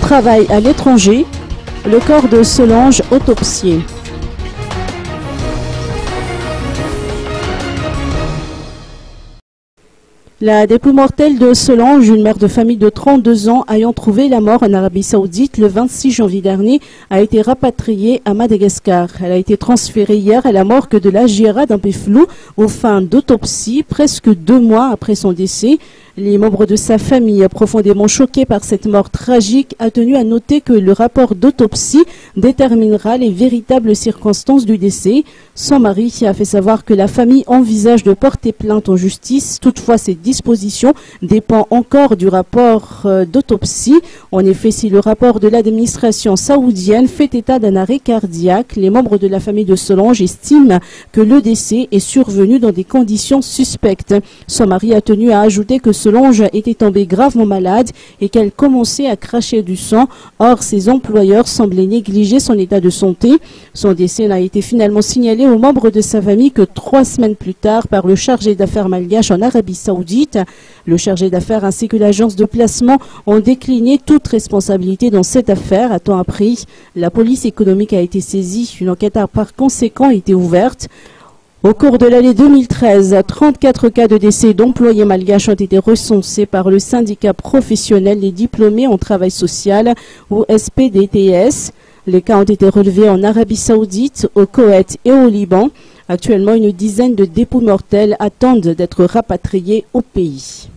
Travail à l'étranger, le corps de Solange autopsié. La dépouille mortelle de Solange, une mère de famille de 32 ans ayant trouvé la mort en Arabie Saoudite le 26 janvier dernier, a été rapatriée à Madagascar. Elle a été transférée hier à la morgue de la JRA d'Ampeflou aux fins d'autopsie, presque 2 mois après son décès. Les membres de sa famille, profondément choqués par cette mort tragique, a tenu à noter que le rapport d'autopsie déterminera les véritables circonstances du décès. Son mari a fait savoir que la famille envisage de porter plainte en justice. Toutefois, cette disposition dépend encore du rapport d'autopsie. En effet, si le rapport de l'administration saoudienne fait état d'un arrêt cardiaque, les membres de la famille de Solange estiment que le décès est survenu dans des conditions suspectes. Son mari a tenu à ajouter que Solange était tombée gravement malade et qu'elle commençait à cracher du sang. Or, ses employeurs semblaient négliger son état de santé. Son décès n'a été finalement signalé aux membres de sa famille que 3 semaines plus tard par le chargé d'affaires malgache en Arabie Saoudite. Le chargé d'affaires ainsi que l'agence de placement ont décliné toute responsabilité dans cette affaire. À temps après, la police économique a été saisie. Une enquête a par conséquent été ouverte. Au cours de l'année 2013, 34 cas de décès d'employés malgaches ont été recensés par le syndicat professionnel des diplômés en travail social ou SPDTS. Les cas ont été relevés en Arabie Saoudite, au Koweït et au Liban. Actuellement, une dizaine de dépouilles mortelles attendent d'être rapatriées au pays.